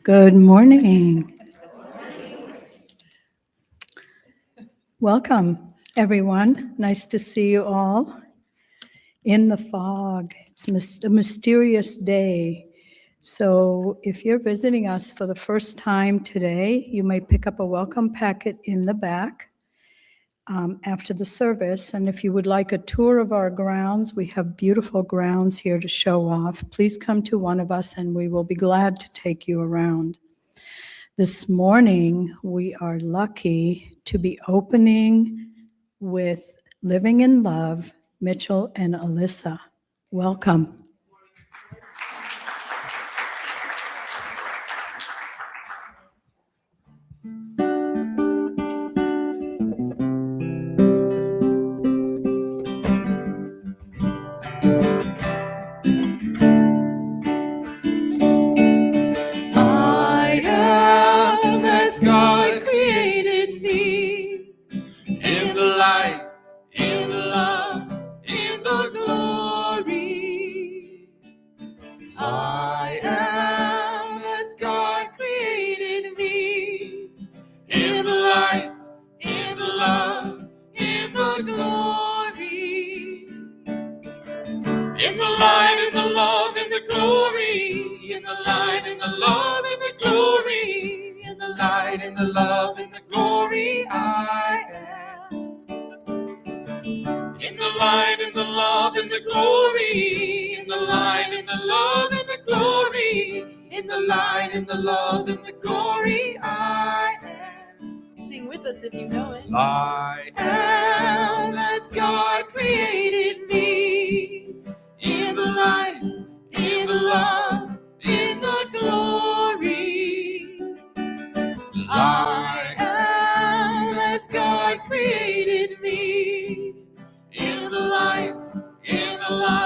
Good morning. Welcome, everyone. Nice to see you all in the fog. It's a mysterious day. So if you're visiting us for the first time today, you may pick up a welcome packet in the back after the service. And if you would like a tour of our grounds, we have beautiful grounds here to show off. Please come to one of us and we will be glad to take you around. This morning, we are lucky to be opening with Living in Love, Mitchell and Alyssa. Welcome. If you know it. I am as God created me, in the light, in the love, in the glory. I am as God created me, in the light, in the love, in the glory.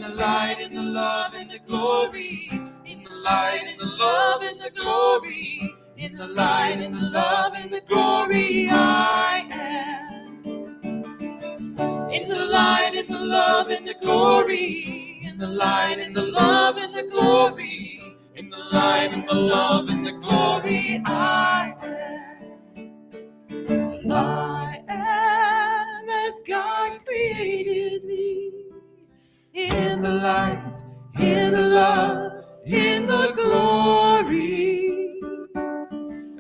In the light, in the love, in the glory. In the light, in the love, in the glory. In the light, in the love, in the glory, I am. In the light, in the love, in the glory. In the light, in the love, in the glory. In the light, in the love, in the glory, I am. I am as God created me. In the light, in the love, in the glory.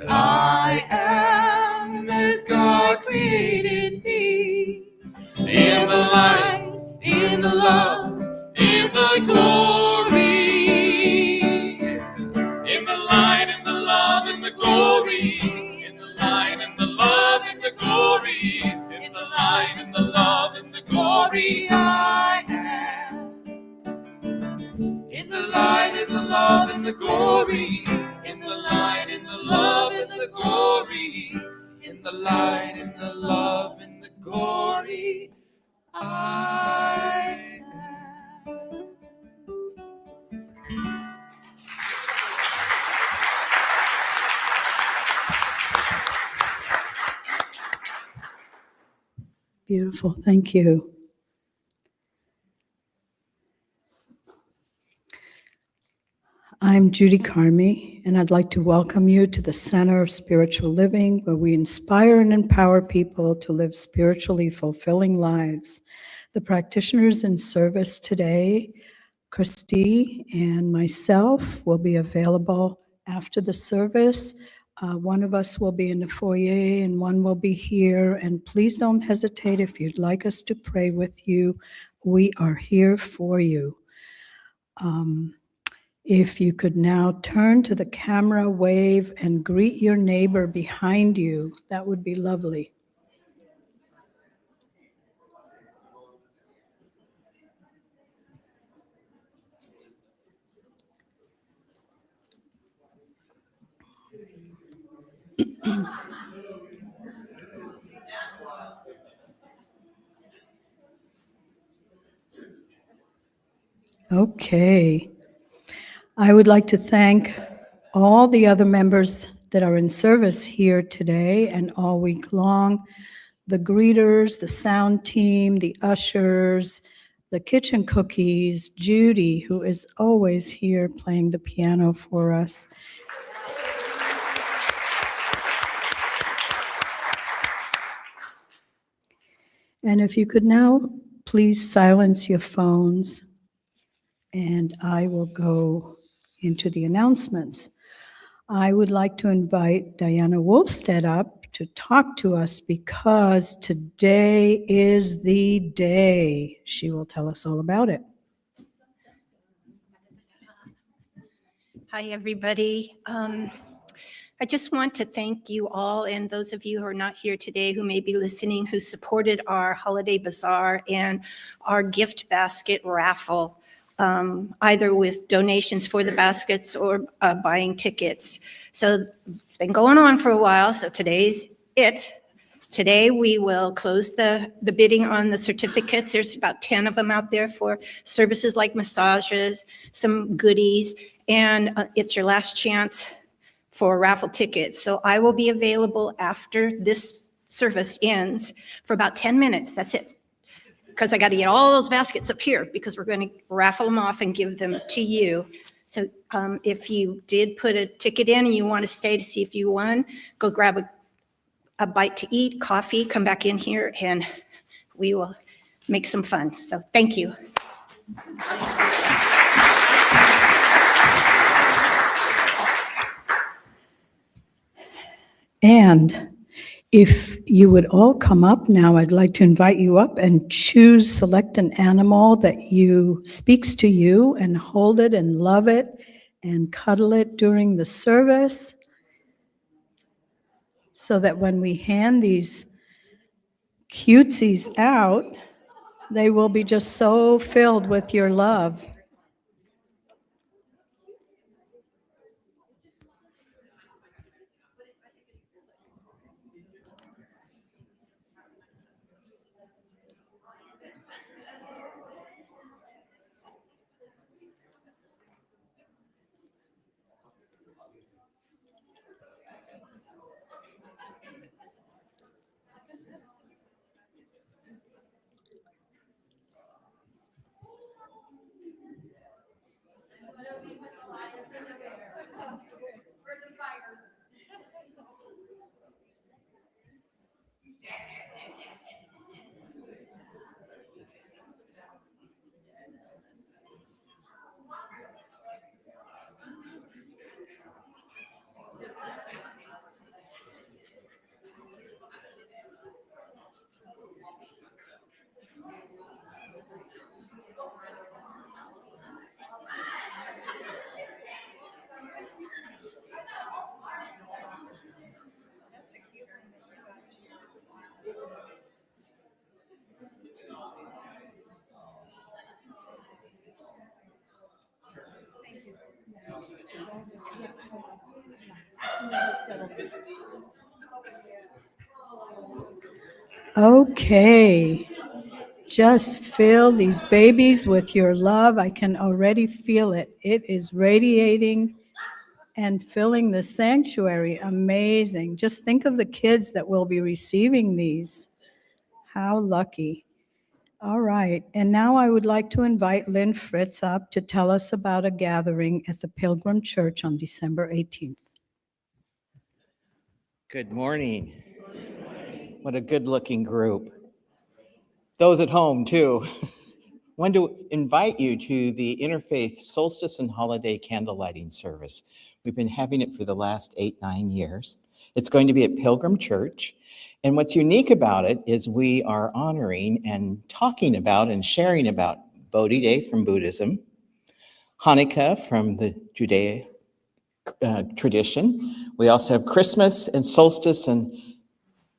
I am as God created me. In the light, in the love, in the glory. In the light, in the love, in the glory. In the light, in the love, in the glory. In the light, in the love, in the glory, I am. In the light, in the love, in the glory. In the light, in the love, in the glory. In the light, in the love, in the glory, I am. Beautiful. Thank you. I'm Judy Carmi, and I'd like to welcome you to the Center of Spiritual Living, where we inspire and empower people to live spiritually fulfilling lives. The practitioners in service today, Christy and myself, will be available after the service. One of us will be in the foyer and one will be here. And please don't hesitate if you'd like us to pray with you. We are here for you. If you could now turn to the camera, wave, and greet your neighbor behind you, that would be lovely. Okay. I would like to thank all the other members that are in service here today and all week long, the greeters, the sound team, the ushers, the kitchen cookies, Judy, who is always here playing the piano for us. And if you could now please silence your phones, and I will go into the announcements. I would like to invite Diana Wolfstead up to talk to us because today is the day. She will tell us all about it. Hi, everybody. I just want to thank you all and those of you who are not here today who may be listening, who supported our holiday bazaar and our gift basket raffle, either with donations for the baskets or buying tickets. So it's been going on for a while, so today's it. Today, we will close the bidding on the certificates. There's about 10 of them out there for services like massages, some goodies, and it's your last chance for raffle tickets. So I will be available after this service ends for about 10 minutes. That's it. Because I got to get all those baskets up here because we're going to raffle them off and give them to you. So if you did put a ticket in and you want to stay to see if you won, go grab a bite to eat, coffee, come back in here, and we will make some fun. So thank you. And if you would all come up now, I'd like to invite you up and select an animal that speaks to you and hold it and love it and cuddle it during the service so that when we hand these cutesies out, they will be just so filled with your love. Okay, just fill these babies with your love. I can already feel it. It is radiating and filling the sanctuary. Amazing. Just think of the kids that will be receiving these. How lucky. All right, and now I would like to invite Lynn Fritz up to tell us about a gathering at the Pilgrim Church on December 18th. Good morning. What a good-looking group. Those at home, too. I want to invite you to the Interfaith Solstice and Holiday Candle Lighting Service. We've been having it for the last 8-9 years. It's going to be at Pilgrim Church. And what's unique about it is we are honoring and talking about and sharing about Bodhi Day from Buddhism, Hanukkah from the Judaic tradition. We also have Christmas and solstice, and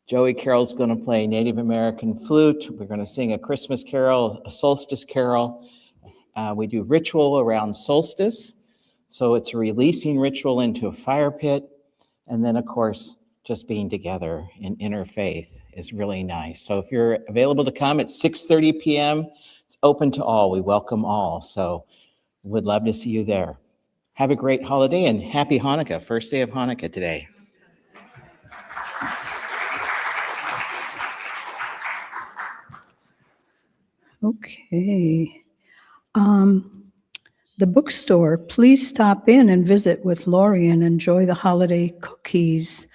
Joey Carroll's going to play Native American flute. We're going to sing a Christmas carol, a solstice carol. We do ritual around solstice. So it's a releasing ritual into a fire pit. And then, of course, just being together in interfaith is really nice. So if you're available to come at 6:30 p.m., it's open to all. We welcome all. So we'd love to see you there. Have a great holiday and happy Hanukkah, first day of Hanukkah today. Okay. The bookstore, please stop in and visit with Lori and enjoy the holiday cookies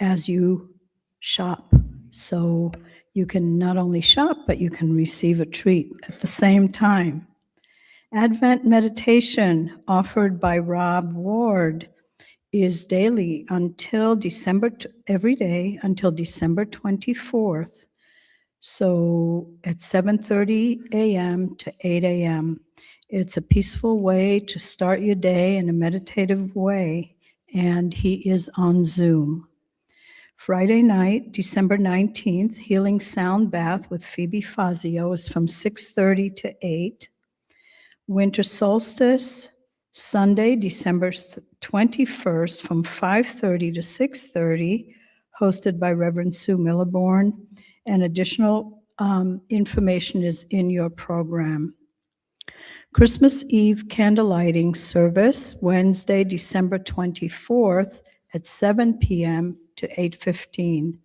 as you shop. So you can not only shop, but you can receive a treat at the same time. Advent meditation offered by Rob Ward is daily until every day until December 24th. So at 7:30 a.m. to 8 a.m. It's a peaceful way to start your day in a meditative way, and he is on Zoom. Friday night, December 19th, Healing Sound Bath with Phoebe Fazio is from 6:30 to 8. Winter Solstice, Sunday, December 21st, from 5:30 to 6:30, hosted by Reverend Sue MillerBorn, and additional information is in your program. Christmas Eve candlelighting service, Wednesday, December 24th at 7 p.m. to 8:15.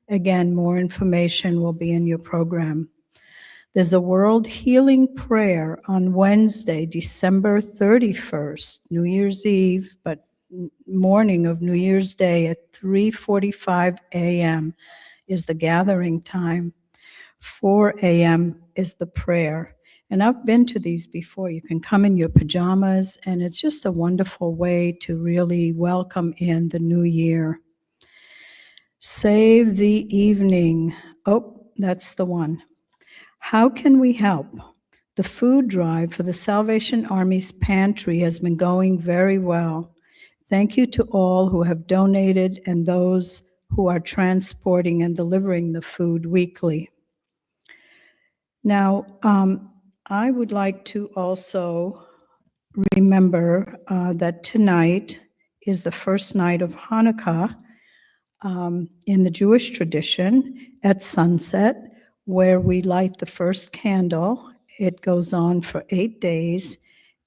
Again, more information will be in your program. There's a World Healing Prayer on Wednesday, December 31st, New Year's Eve, but morning of New Year's Day at 3:45 a.m. is the gathering time. 4 a.m. is the prayer. And I've been to these before. You can come in your pajamas, and it's just a wonderful way to really welcome in the new year. Save the evening. Oh, that's the one. How can we help? The food drive for the Salvation Army's pantry has been going very well. Thank you to all who have donated and those who are transporting and delivering the food weekly. Now, I would like to also remember that tonight is the first night of Hanukkah in the Jewish tradition at sunset, where we light the first candle. It goes on for 8 days,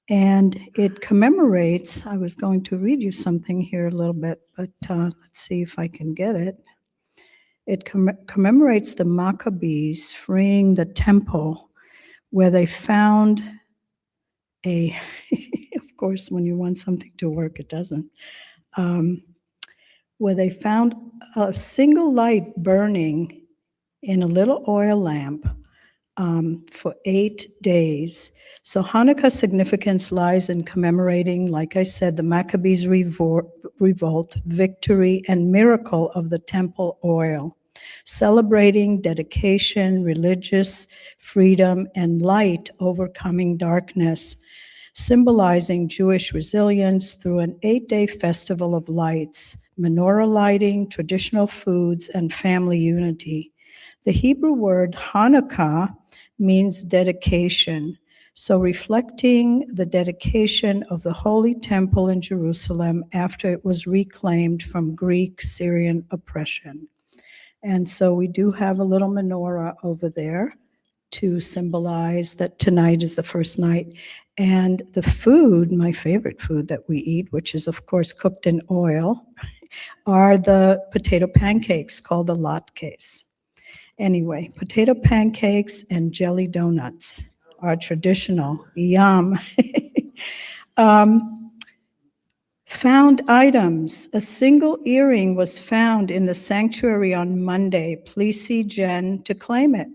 and it commemorates, I was going to read you something here a little bit, but let's see if I can get it. It commemorates the Maccabees freeing the temple, where they found of course, when you want something to work, it doesn't, where they found a single light burning in a little oil lamp for 8 days. So Hanukkah's significance lies in commemorating, like I said, the Maccabees' revolt, victory, and miracle of the temple oil, celebrating dedication, religious freedom, and light overcoming darkness, symbolizing Jewish resilience through an 8-day festival of lights, menorah lighting, traditional foods, and family unity. The Hebrew word Hanukkah means dedication, so reflecting the dedication of the Holy Temple in Jerusalem after it was reclaimed from Greek-Syrian oppression. And so we do have a little menorah over there to symbolize that tonight is the first night. And the food, my favorite food that we eat, which is of course cooked in oil, are the potato pancakes called the latkes. Anyway, potato pancakes and jelly donuts are traditional. Yum. Found items. A single earring was found in the sanctuary on Monday. Please see Jen to claim it.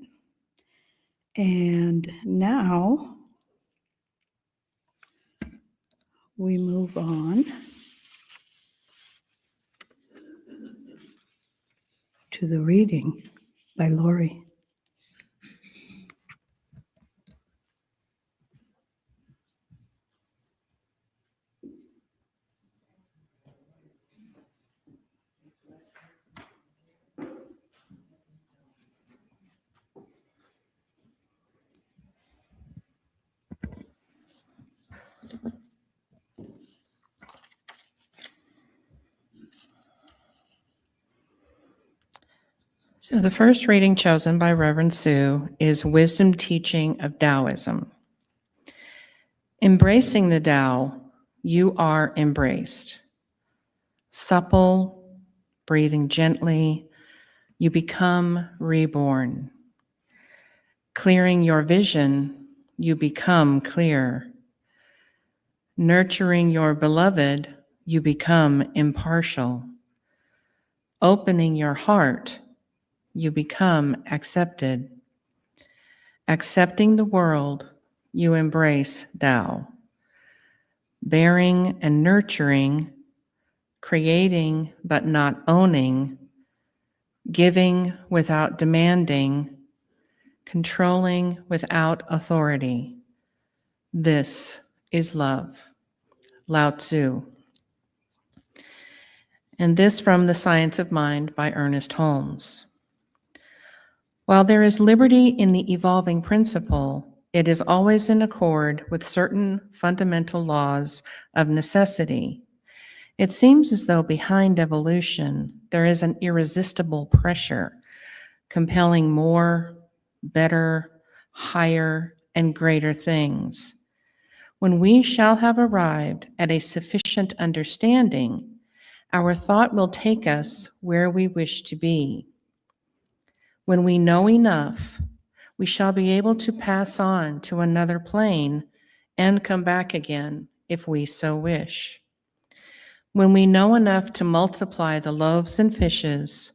And now we move on to the reading by Lori. So the first reading chosen by Reverend Sue is Wisdom Teaching of Taoism. Embracing the Tao, you are embraced. Supple, breathing gently, you become reborn. Clearing your vision, you become clear. Nurturing your beloved, you become impartial. Opening your heart, you become accepted. Accepting the world, you embrace Tao. Bearing and nurturing, creating but not owning, giving without demanding, controlling without authority. This is love. Lao Tzu. And this from The Science of Mind by Ernest Holmes. While there is liberty in the evolving principle, it is always in accord with certain fundamental laws of necessity. It seems as though behind evolution, there is an irresistible pressure, compelling more, better, higher, and greater things. When we shall have arrived at a sufficient understanding, our thought will take us where we wish to be. When we know enough, we shall be able to pass on to another plane and come back again if we so wish. When we know enough to multiply the loaves and fishes,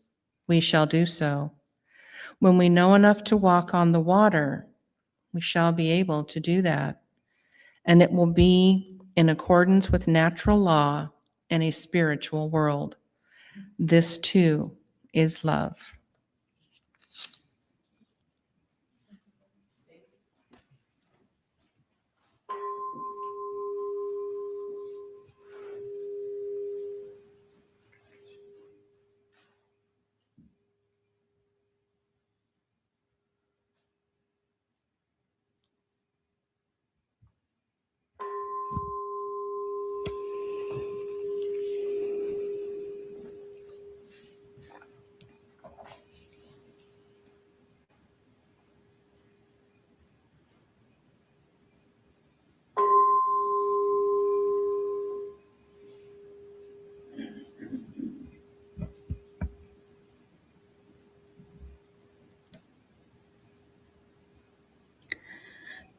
we shall do so. When we know enough to walk on the water, we shall be able to do that. And it will be in accordance with natural law and a spiritual world. This too is love.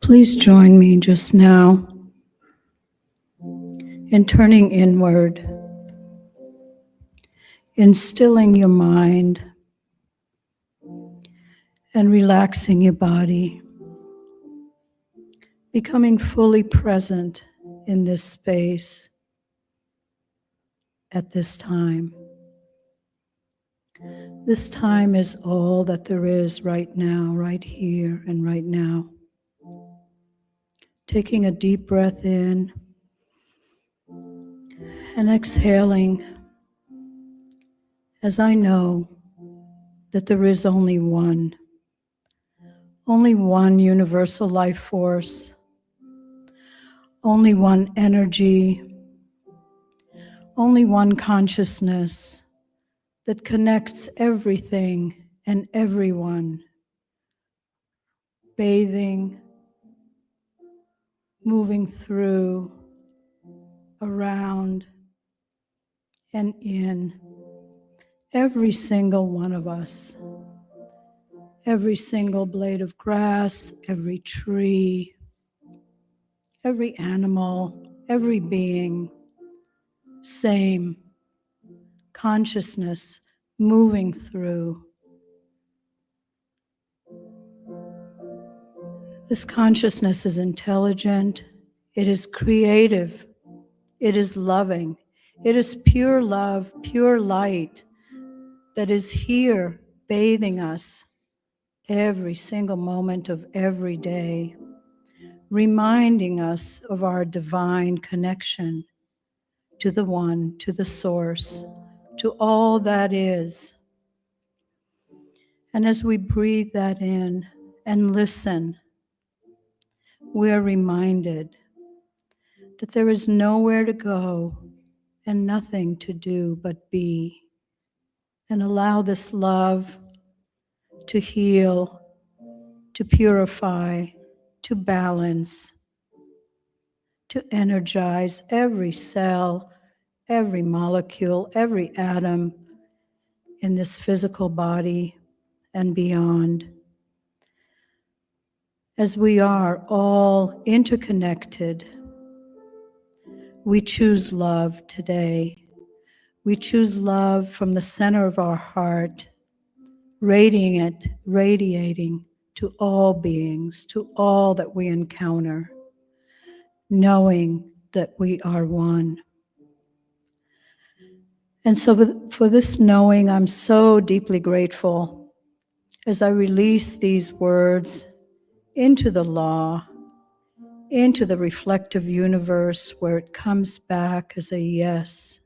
Please join me just now in turning inward, in stilling your mind and relaxing your body, becoming fully present in this space at this time. This time is all that there is right now, right here and right now. Taking a deep breath in and exhaling, as I know that there is only one universal life force, only one energy, only one consciousness that connects everything and everyone, bathing, moving through, around, and in every single one of us, every single blade of grass, every tree, every animal, every being, same consciousness moving through. This consciousness is intelligent, it is creative, it is loving, it is pure love, pure light that is here bathing us every single moment of every day, reminding us of our divine connection to the one, to the source, to all that is. And as we breathe that in and listen, we are reminded that there is nowhere to go and nothing to do but be, and allow this love to heal, to purify, to balance, to energize every cell, every molecule, every atom in this physical body and beyond. as we are all interconnected, we choose love today. We choose love from the center of our heart, radiating to all beings, to all that we encounter, knowing that we are one. And so for this knowing, I'm so deeply grateful as I release these words into the law, into the reflective universe where it comes back as a yes.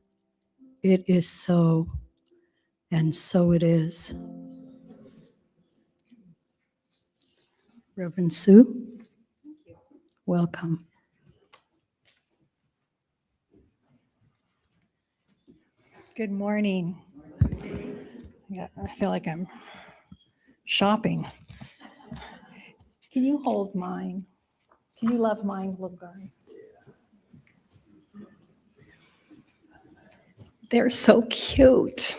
It is so, and so it is. Reverend Sue, welcome. Good morning. Yeah, I feel like I'm shopping. Can you hold mine? Can you love mine, little guy? They're so cute.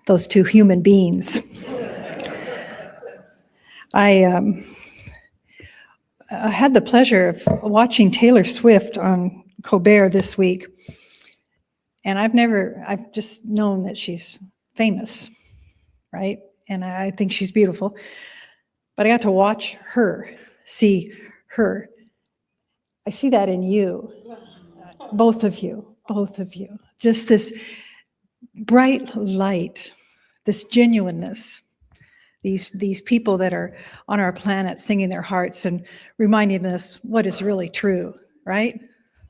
Those two human beings. I had the pleasure of watching Taylor Swift on Colbert this week. And I've just known that she's famous, right? And I think she's beautiful. But I got to watch her, see her. I see that in you, both of you. Just this bright light, this genuineness, these people that are on our planet singing their hearts and reminding us what is really true, right?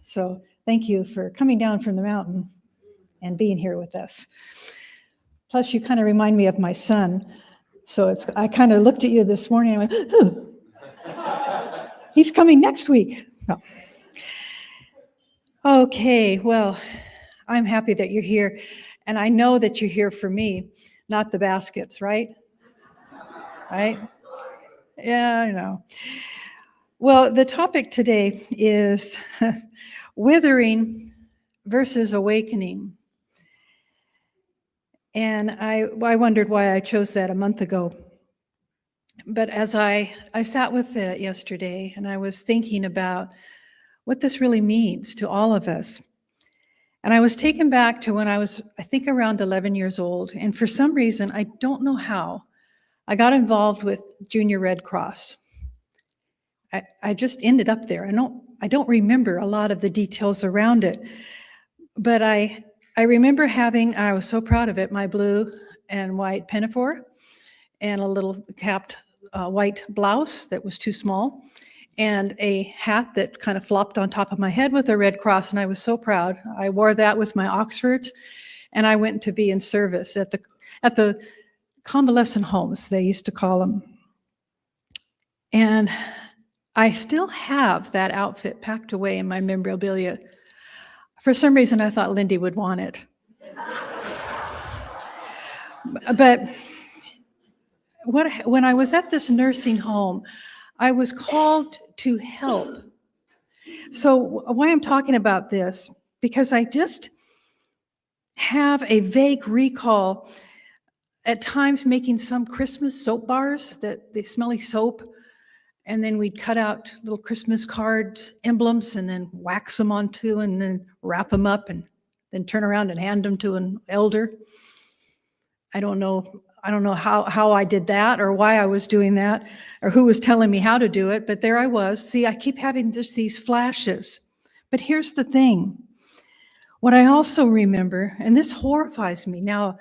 So thank you for coming down from the mountain and being here with us. Plus, you kind of remind me of my son. So I kind of looked at you this morning and I went, oh, he's coming next week. No. Okay, well, I'm happy that you're here. And I know that you're here for me, not the baskets, right? Right? Yeah, I know. Well, the topic today is withering versus awakening. And I wondered why I chose that a month ago. But as I sat with it yesterday and I was thinking about what this really means to all of us. And I was taken back to when I was, I think, around 11 years old. And for some reason, I don't know how, I got involved with Junior Red Cross. I just ended up there. I don't remember a lot of the details around it. But I remember having, I was so proud of it, my blue and white pinafore and a little capped white blouse that was too small and a hat that kind of flopped on top of my head with a red cross. And I was so proud. I wore that with my Oxfords and I went to be in service at the convalescent homes, they used to call them. And I still have that outfit packed away in my memorabilia. For some reason, I thought Lindy would want it. But when I was at this nursing home, I was called to help. So why I'm talking about this, because I just have a vague recall at times making some Christmas soap bars, the smelly soap, and then we'd cut out little Christmas cards, emblems, and then wax them onto and then wrap them up and then turn around and hand them to an elder. I don't know how I did that or why I was doing that or who was telling me how to do it, but there I was. See, I keep having just these flashes. But here's the thing. What I also remember, and this horrifies me now,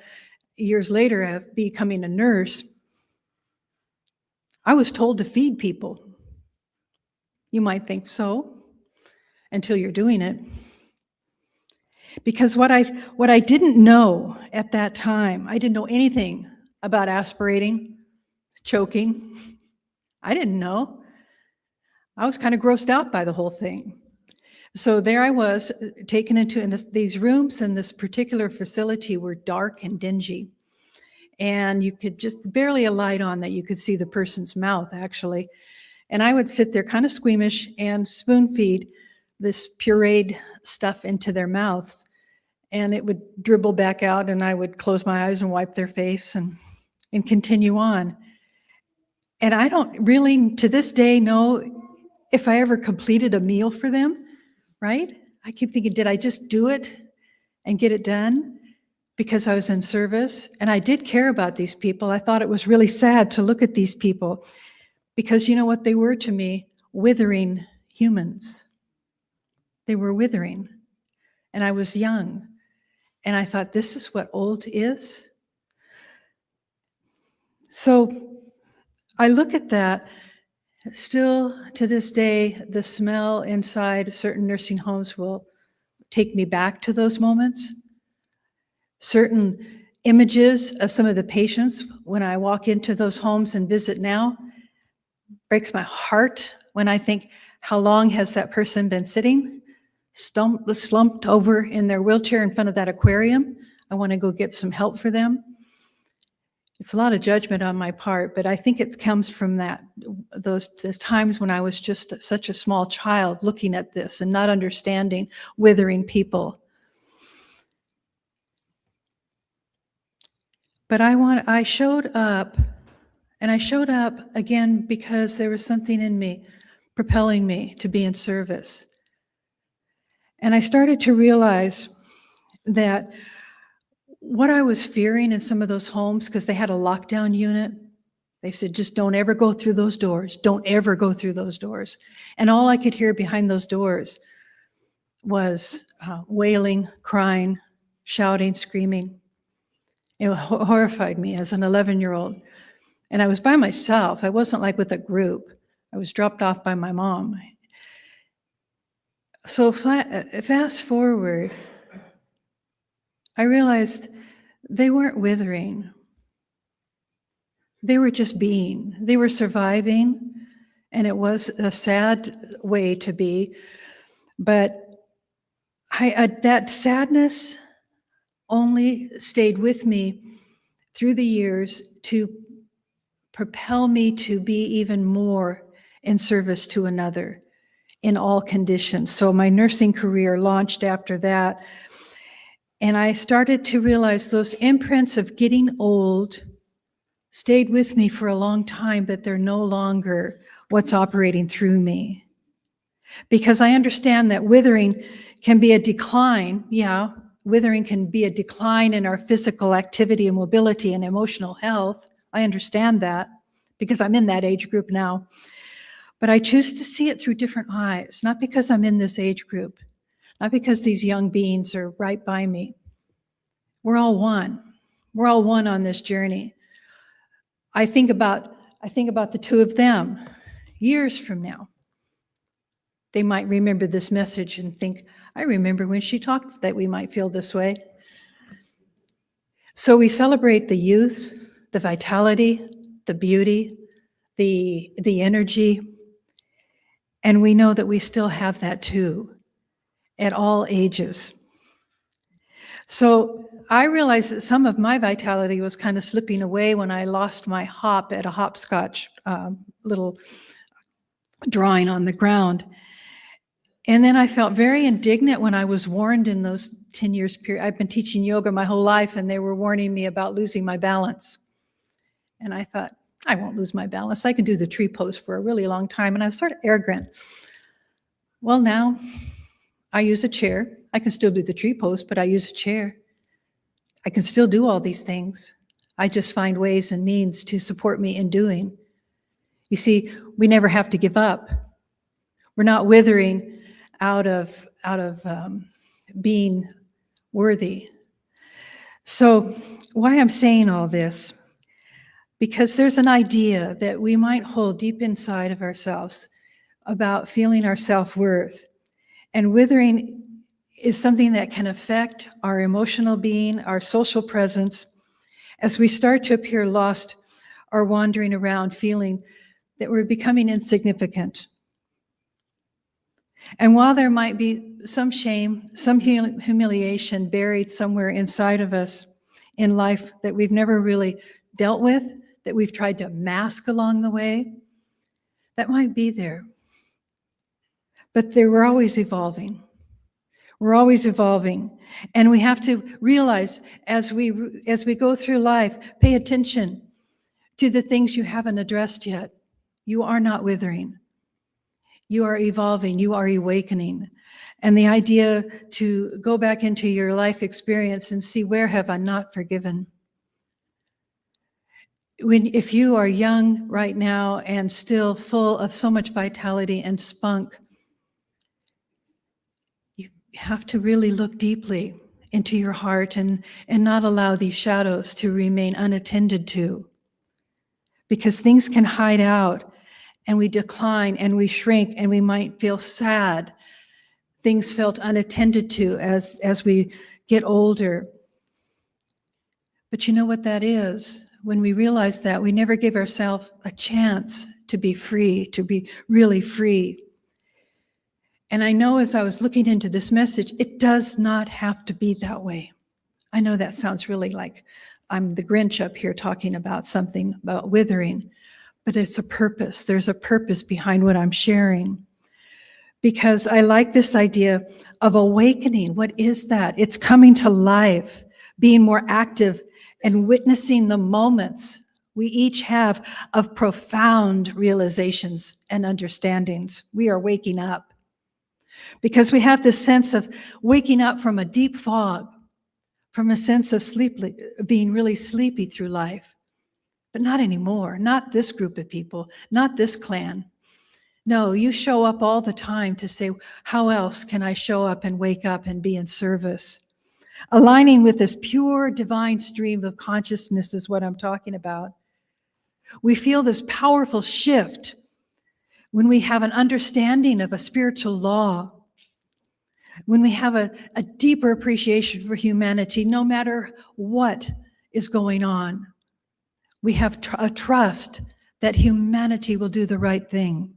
years later of becoming a nurse, I was told to feed people. You might think so until you're doing it. Because what I didn't know at that time, I didn't know anything about aspirating, choking. I didn't know. I was kind of grossed out by the whole thing. So there I was taken into these rooms in this particular facility were dark and dingy. And you could just barely a light on that you could see the person's mouth actually. And I would sit there kind of squeamish and spoon feed this pureed stuff into their mouths. And it would dribble back out and I would close my eyes and wipe their face and continue on. And I don't really, to this day, know if I ever completed a meal for them, right? I keep thinking, did I just do it and get it done because I was in service? And I did care about these people. I thought it was really sad to look at these people because you know what they were to me? Withering humans. They were withering. And I was young. And I thought, this is what old is? So I look at that. Still to this day, the smell inside certain nursing homes will take me back to those moments. Certain images of some of the patients when I walk into those homes and visit now breaks my heart when I think, how long has that person been sitting, slumped over in their wheelchair in front of that aquarium? I want to go get some help for them. It's a lot of judgment on my part, but I think it comes from those times when I was just such a small child looking at this and not understanding withering people. But I showed up, and I showed up again because there was something in me propelling me to be in service. And I started to realize that what I was fearing in some of those homes, because they had a lockdown unit, they said, just don't ever go through those doors. Don't ever go through those doors. And all I could hear behind those doors was wailing, crying, shouting, screaming. It horrified me as an 11-year-old. And I was by myself. I wasn't like with a group. I was dropped off by my mom. So fast forward, I realized they weren't withering. They were just being. They were surviving, and it was a sad way to be. But that sadness only stayed with me through the years to propel me to be even more in service to another in all conditions. So my nursing career launched after that. And I started to realize those imprints of getting old stayed with me for a long time, but they're no longer what's operating through me. Because I understand that withering can be a decline. Yeah, withering can be a decline in our physical activity and mobility and emotional health. I understand that because I'm in that age group now. But I choose to see it through different eyes, not because I'm in this age group, not because these young beings are right by me. We're all one. We're all one on this journey. I think about the two of them years from now. They might remember this message and think, I remember when she talked that we might feel this way. So we celebrate the youth, the vitality, the beauty, the energy, and we know that we still have that too at all ages. So I realized that some of my vitality was kind of slipping away when I lost my hop at a hopscotch little drawing on the ground. And then I felt very indignant when I was warned in those 10 years period. I've been teaching yoga my whole life, and they were warning me about losing my balance. And I thought, I won't lose my balance. I can do the tree pose for a really long time. And I was sort of arrogant. Well, now I use a chair. I can still do the tree pose, but I use a chair. I can still do all these things. I just find ways and means to support me in doing. You see, we never have to give up. We're not withering out of being worthy. So why I'm saying all this, because there's an idea that we might hold deep inside of ourselves about feeling our self-worth. And withering is something that can affect our emotional being, our social presence, as we start to appear lost or wandering around feeling that we're becoming insignificant. And while there might be some shame, some humiliation buried somewhere inside of us in life that we've never really dealt with, that we've tried to mask along the way, that might be there. But we're always evolving. We're always evolving. And we have to realize as we go through life, pay attention to the things you haven't addressed yet. You are not withering. You are evolving. You are awakening. And the idea to go back into your life experience and see, where have I not forgiven? If you are young right now and still full of so much vitality and spunk, you have to really look deeply into your heart and not allow these shadows to remain unattended to. Because things can hide out and we decline and we shrink and we might feel sad. Things felt unattended to as we get older. But you know what that is? When we realize that, we never give ourselves a chance to be free, to be really free. And I know as I was looking into this message, it does not have to be that way. I know that sounds really like I'm the Grinch up here talking about something about withering, but it's a purpose. There's a purpose behind what I'm sharing. Because I like this idea of awakening. What is that? It's coming to life, being more active, and witnessing the moments we each have of profound realizations and understandings. We are waking up because we have this sense of waking up from a deep fog, from a sense of being really sleepy through life. But not anymore, not this group of people, not this clan. No, you show up all the time to say, how else can I show up and wake up and be in service? Aligning with this pure divine stream of consciousness is what I'm talking about. We feel this powerful shift when we have an understanding of a spiritual law, when we have a deeper appreciation for humanity, no matter what is going on. We have a trust that humanity will do the right thing.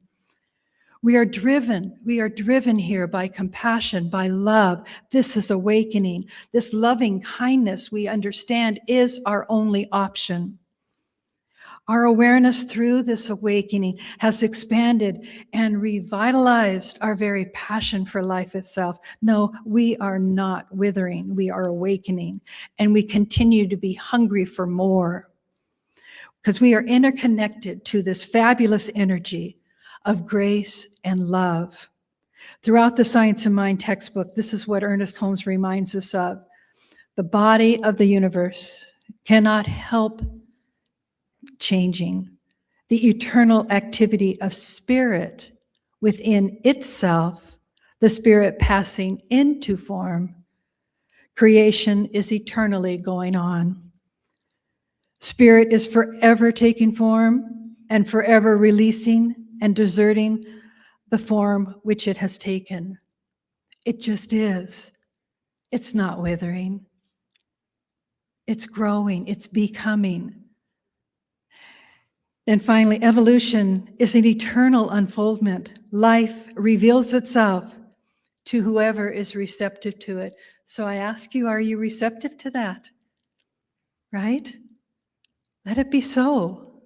We are driven here by compassion, by love. This is awakening. This loving kindness we understand is our only option. Our awareness through this awakening has expanded and revitalized our very passion for life itself. No, we are not withering. We are awakening, and we continue to be hungry for more because we are interconnected to this fabulous energy of grace and love. Throughout the Science of Mind textbook, this is what Earnest Holmes reminds us of. The body of the universe cannot help changing. The eternal activity of spirit within itself, the spirit passing into form. Creation is eternally going on. Spirit is forever taking form and forever releasing and deserting the form which it has taken. It just is. It's not withering. It's growing. It's becoming. And finally, evolution is an eternal unfoldment. Life reveals itself to whoever is receptive to it. So I ask you, are you receptive to that? Right? Let it be so.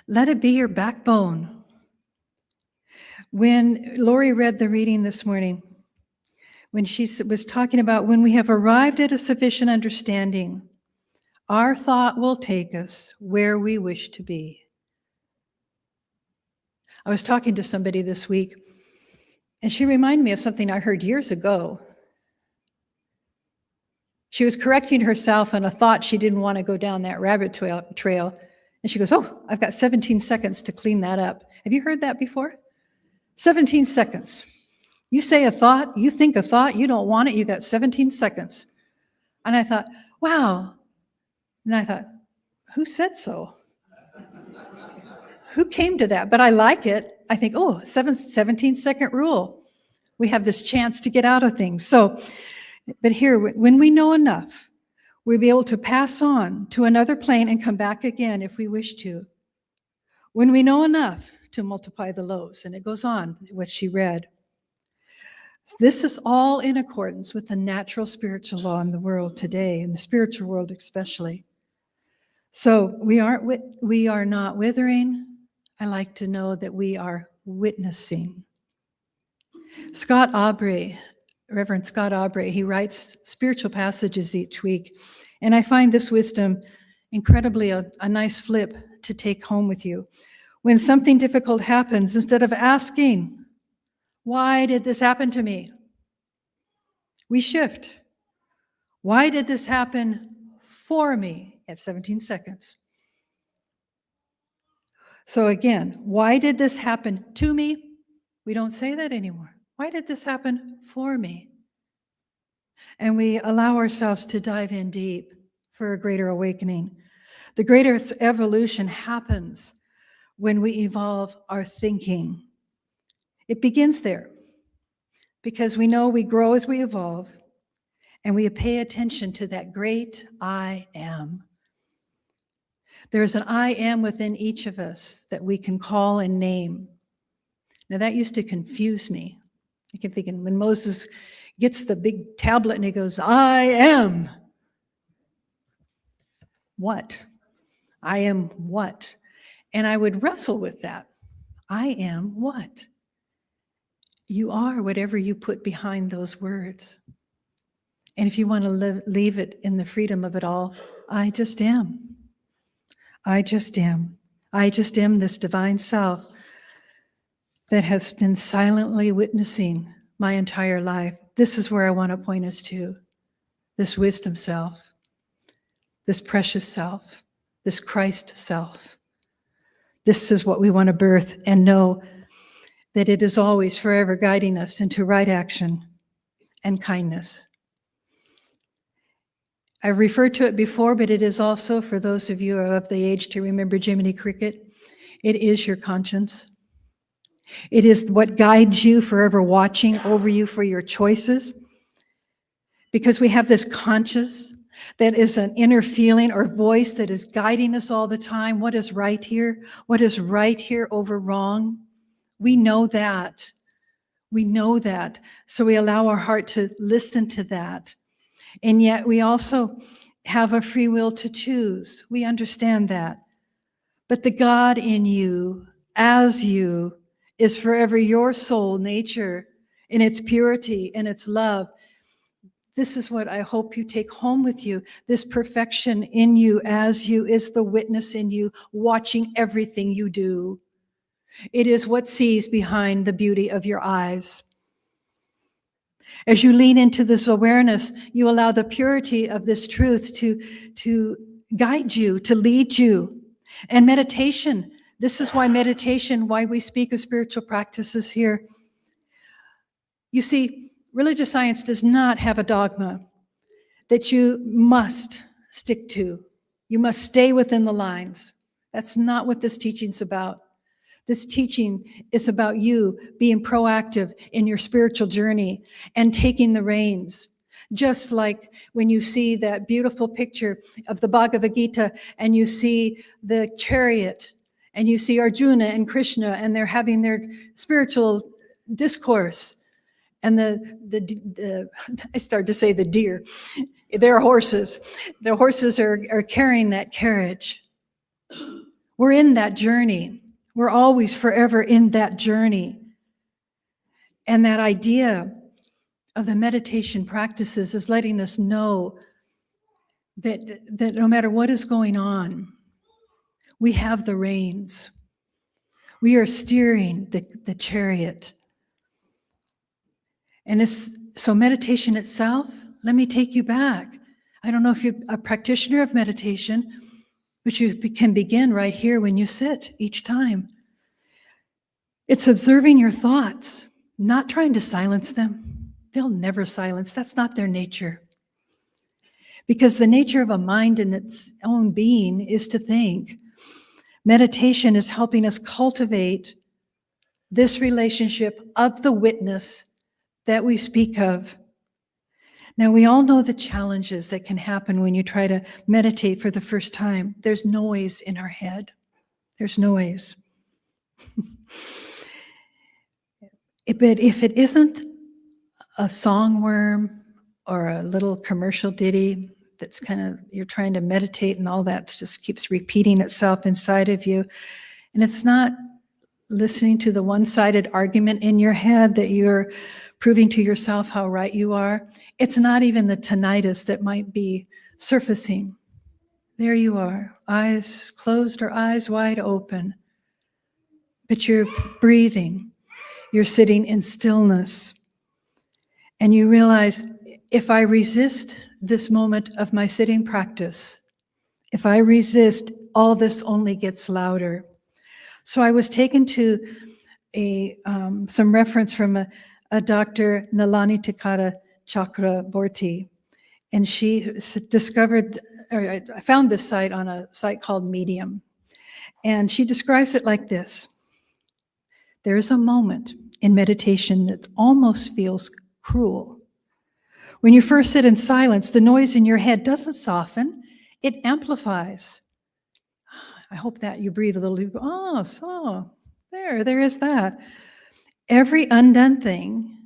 Let it be your backbone. When Lori read the reading this morning, when she was talking about when we have arrived at a sufficient understanding, our thought will take us where we wish to be. I was talking to somebody this week, and she reminded me of something I heard years ago. She was correcting herself on a thought she didn't want to go down that rabbit trail. And she goes, oh, I've got 17 seconds to clean that up. Have you heard that before? 17 seconds. You say a thought, you think a thought, you don't want it, you got 17 seconds. And I thought, wow. And I thought, who said so? Who came to that? But I like it. I think, 17-second rule. We have this chance to get out of things. So, but here, when we know enough, we'll be able to pass on to another plane and come back again if we wish to. When we know enough to multiply the loaves, and it goes on, what she read. This is all in accordance with the natural spiritual law in the world today, in the spiritual world especially. So we are not withering. I like to know that we are witnessing. Scott Aubrey, Reverend Scott Aubrey, he writes spiritual passages each week, and I find this wisdom incredibly a nice flip to take home with you. When something difficult happens, instead of asking, why did this happen to me? We shift. Why did this happen for me? You have 17 seconds. So again, why did this happen to me? We don't say that anymore. Why did this happen for me? And we allow ourselves to dive in deep for a greater awakening. The greatest evolution happens when we evolve our thinking. It begins there because we know we grow as we evolve and we pay attention to that great I am. There's an I am within each of us that we can call and name. Now that used to confuse me. I kept thinking when Moses gets the big tablet and he goes, I am. What? I am what? And I would wrestle with that. I am what? You are whatever you put behind those words. And if you want to leave it in the freedom of it all, I just am. I just am. I just am this divine self that has been silently witnessing my entire life. This is where I want to point us to. This wisdom self, this precious self, this Christ self. This is what we want to birth and know that it is always forever guiding us into right action and kindness. I've referred to it before, but it is also, for those of you who are of the age to remember Jiminy Cricket, it is your conscience. It is what guides you, forever watching over you for your choices. Because we have this conscious that is an inner feeling or voice that is guiding us all the time. What is right here? What is right here over wrong? We know that. We know that. So we allow our heart to listen to that. And yet we also have a free will to choose. We understand that. But the God in you, as you, is forever your soul nature in its purity and its love. This is what I hope you take home with you. This perfection in you as you is the witness in you, watching everything you do. It is what sees behind the beauty of your eyes. As you lean into this awareness, you allow the purity of this truth to guide you, to lead you. And meditation, this is why meditation, why we speak of spiritual practices here. You see, religious science does not have a dogma that you must stick to. You must stay within the lines. That's not what this teaching's about. This teaching is about you being proactive in your spiritual journey and taking the reins. Just like when you see that beautiful picture of the Bhagavad Gita and you see the chariot and you see Arjuna and Krishna and they're having their spiritual discourse. And I started to say the deer, they're horses. The horses are carrying that carriage. We're in that journey. We're always forever in that journey. And that idea of the meditation practices is letting us know that no matter what is going on, we have the reins. We are steering the chariot. And so meditation itself, let me take you back. I don't know if you're a practitioner of meditation, but you can begin right here when you sit each time. It's observing your thoughts, not trying to silence them. They'll never silence. That's not their nature. Because the nature of a mind in its own being is to think. Meditation is helping us cultivate this relationship of the witness that we speak of. Now, we all know the challenges that can happen when you try to meditate for the first time. There's noise in our head. There's noise. But if it isn't a songworm or a little commercial ditty that's kind of, you're trying to meditate and all that just keeps repeating itself inside of you, and it's not listening to the one-sided argument in your head that you're proving to yourself how right you are. It's not even the tinnitus that might be surfacing. There you are, eyes closed or eyes wide open. But you're breathing. You're sitting in stillness. And you realize, if I resist this moment of my sitting practice, if I resist, all this only gets louder. So I was taken to some reference from a Dr. Nalani Tikara Chakraborty. And she discovered, or I found this site on a site called Medium. And she describes it like this. There is a moment in meditation that almost feels cruel. When you first sit in silence, the noise in your head doesn't soften, it amplifies. I hope that you breathe a little deeper. Oh, so there is that. Every undone thing,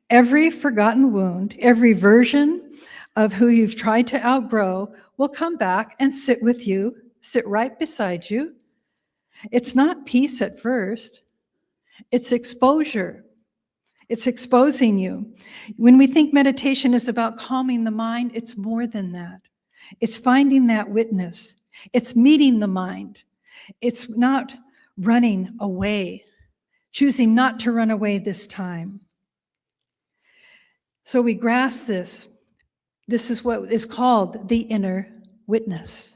every forgotten wound, every version of who you've tried to outgrow will come back and sit with you, sit right beside you. It's not peace at first. It's exposure. It's exposing you. When we think meditation is about calming the mind, it's more than that. It's finding that witness. It's meeting the mind. It's not running away, choosing not to run away this time. So we grasp this. This is what is called the inner witness.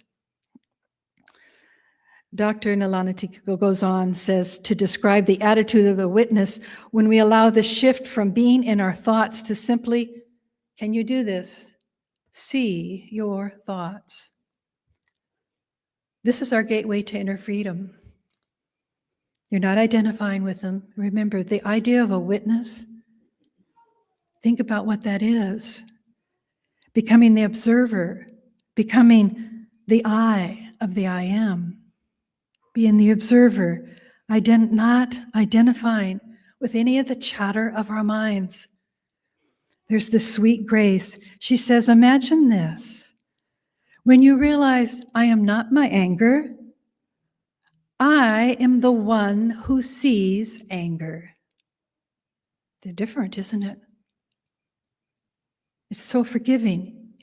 Dr. Nalanatiko goes on, says, to describe the attitude of the witness when we allow the shift from being in our thoughts to simply, can you do this? See your thoughts. This is our gateway to inner freedom. You're not identifying with them. Remember, the idea of a witness, think about what that is. Becoming the observer, becoming the I of the I am. Being the observer, not identifying with any of the chatter of our minds. There's this sweet grace. She says, imagine this. When you realize I am not my anger, I am the one who sees anger. They're different, isn't it? It's so forgiving.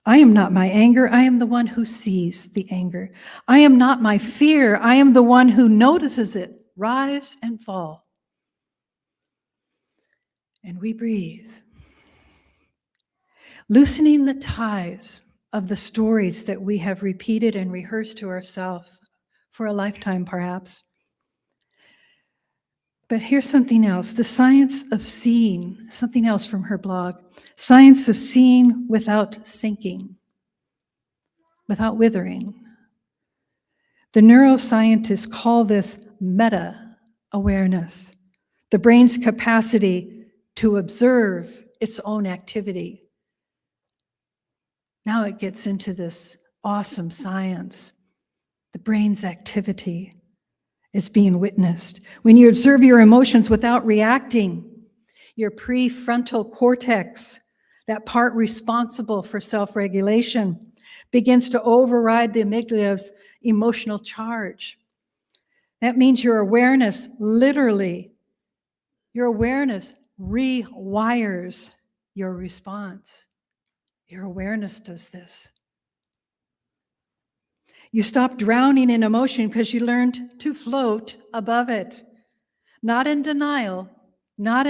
I am not my anger. I am the one who sees the anger. I am not my fear. I am the one who notices it rise and fall. And we breathe. Loosening the ties of the stories that we have repeated and rehearsed to ourselves for a lifetime, perhaps. But here's something else, the science of seeing, something else from her blog, science of seeing without sinking, without withering. The neuroscientists call this meta-awareness, the brain's capacity to observe its own activity. Now it gets into this awesome science. The brain's activity is being witnessed. When you observe your emotions without reacting, your prefrontal cortex, that part responsible for self-regulation, begins to override the amygdala's emotional charge. That means your awareness, literally, your awareness rewires your response. Your awareness does this. You stop drowning in emotion because you learned to float above it. Not in denial, but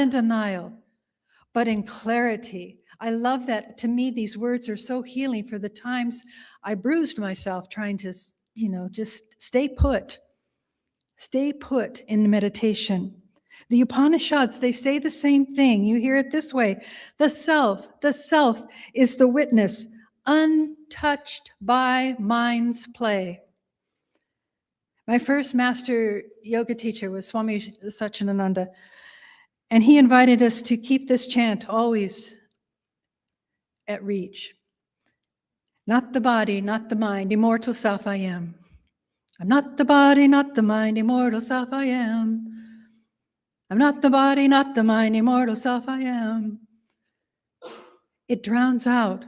in clarity. I love that. To me, these words are so healing for the times I bruised myself trying to, just stay put in meditation. The Upanishads, they say the same thing. You hear it this way. The self is the witness, untouched by mind's play. My first master yoga teacher was Swami Satchidananda, and he invited us to keep this chant always at reach. Not the body, not the mind, immortal self I am. I'm not the body, not the mind, immortal self I am. I'm not the body, not the mind, immortal self I am. It drowns out.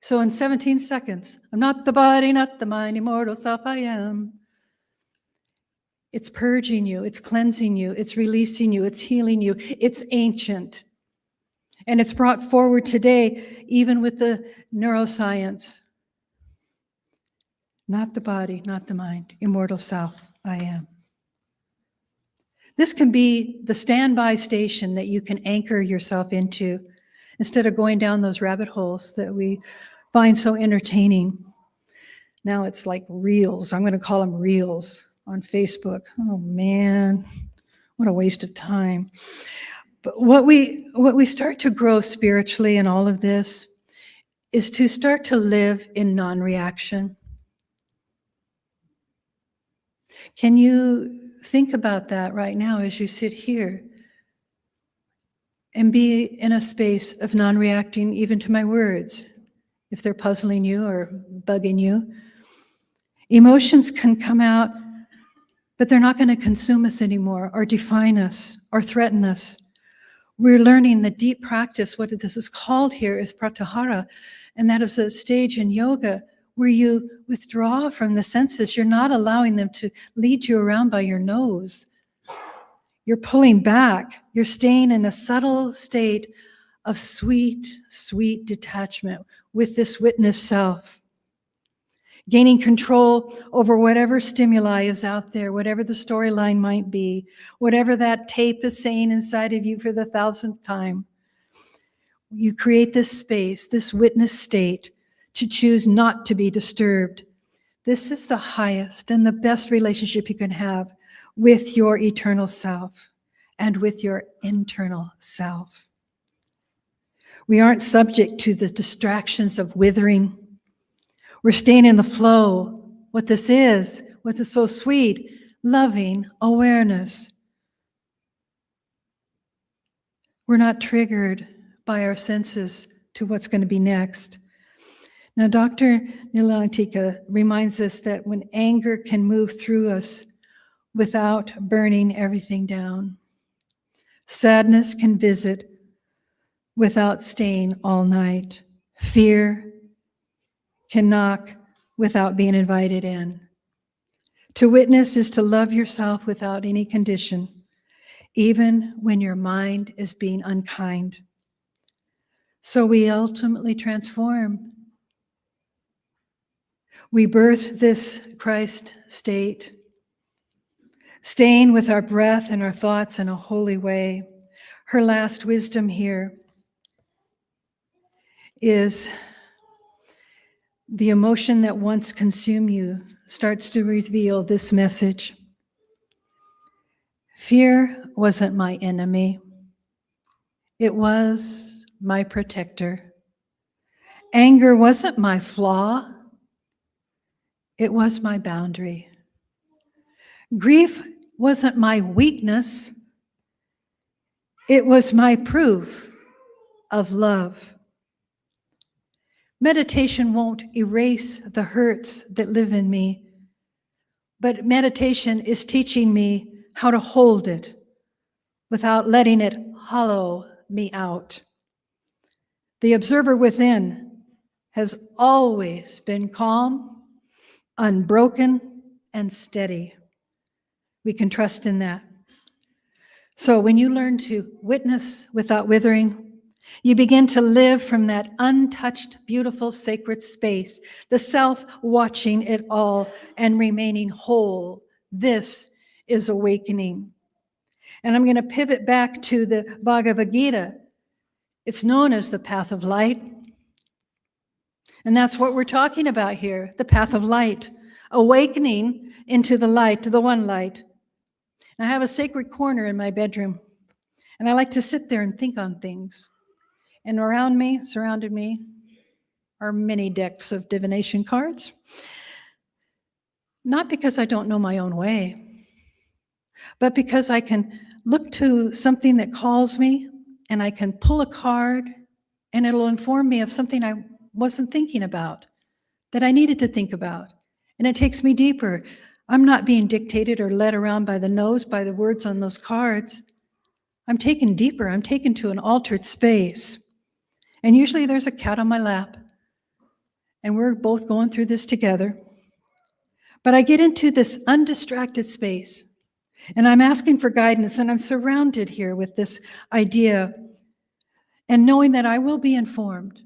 So in 17 seconds, I'm not the body, not the mind, immortal self I am. It's purging you, it's cleansing you, it's releasing you, it's healing you. It's ancient. And it's brought forward today, even with the neuroscience. not the body, not the mind, immortal self, I am. This can be the standby station that you can anchor yourself into instead of going down those rabbit holes that we find so entertaining. Now it's like reels. I'm going to call them reels on Facebook. Oh man, what a waste of time. But what we start to grow spiritually in all of this is to start to live in non-reaction. Can you think about that right now as you sit here and be in a space of non-reacting even to my words, if they're puzzling you or bugging you? Emotions can come out, but they're not going to consume us anymore or define us or threaten us. We're learning the deep practice. What this is called here is pratyahara, and that is a stage in yoga where you withdraw from the senses. You're not allowing them to lead you around by your nose. You're pulling back. You're staying in a subtle state of sweet, sweet detachment with this witness self. Gaining control over whatever stimuli is out there, whatever the storyline might be, whatever that tape is saying inside of you for the 1,000th time. You create this space, this witness state, to choose not to be disturbed. This is the highest and the best relationship you can have with your eternal self and with your internal self. We aren't subject to the distractions of withering. We're staying in the flow. What this is so sweet, loving awareness. We're not triggered by our senses to what's going to be next. Now, Dr. Nilantika reminds us that when anger can move through us without burning everything down, sadness can visit without staying all night. Fear can knock without being invited in. To witness is to love yourself without any condition, even when your mind is being unkind. So we ultimately transform. We birth this Christ state, staying with our breath and our thoughts in a holy way. Her last wisdom here is the emotion that once consumed you starts to reveal this message. Fear wasn't my enemy. It was my protector. Anger wasn't my flaw. It was my boundary. Grief wasn't my weakness. It was my proof of love. Meditation won't erase the hurts that live in me, but meditation is teaching me how to hold it without letting it hollow me out. The observer within has always been calm, unbroken, and steady. We can trust in that. So when you learn to witness without withering, you begin to live from that untouched, beautiful, sacred space, the self watching it all and remaining whole. This is awakening. And I'm going to pivot back to the Bhagavad Gita. It's known as the path of light. And that's what we're talking about here, the path of light, awakening into the light, to the one light. And I have a sacred corner in my bedroom, and I like to sit there and think on things. And around me, surrounded me, are many decks of divination cards. Not because I don't know my own way, but because I can look to something that calls me, and I can pull a card, and it'll inform me of something I wasn't thinking about, that I needed to think about. And it takes me deeper. I'm not being dictated or led around by the nose, by the words on those cards. I'm taken deeper. I'm taken to an altered space. And usually there's a cat on my lap, and we're both going through this together. But I get into this undistracted space, and I'm asking for guidance, and I'm surrounded here with this idea, and knowing that I will be informed.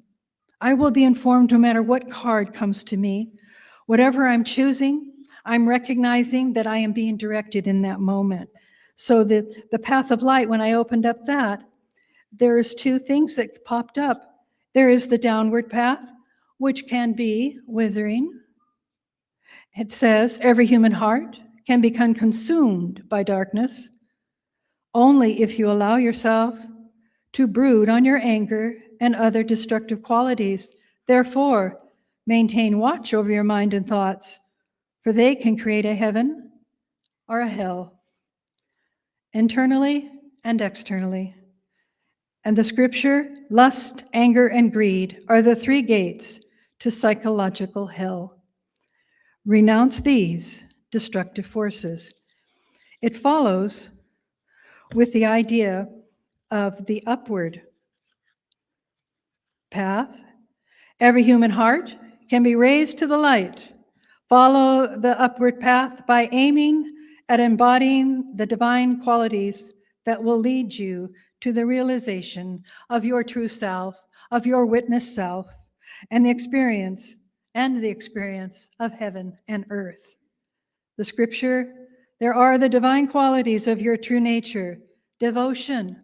I will be informed no matter what card comes to me, Whatever I'm choosing, I'm recognizing that I am being directed in that moment. So the path of light, when I opened up that, there's two things that popped up. There is the downward path, which can be withering. It says every human heart can become consumed by darkness only if you allow yourself to brood on your anger and other destructive qualities. Therefore, maintain watch over your mind and thoughts, for they can create a heaven or a hell, internally and externally. And the scripture, lust, anger, and greed are the three gates to psychological hell. Renounce these destructive forces. It follows with the idea of the upward path. Every human heart can be raised to the light. Follow the upward path by aiming at embodying the divine qualities that will lead you to the realization of your true self, of your witness self, and the experience of heaven and earth. The scripture, there are the divine qualities of your true nature: devotion,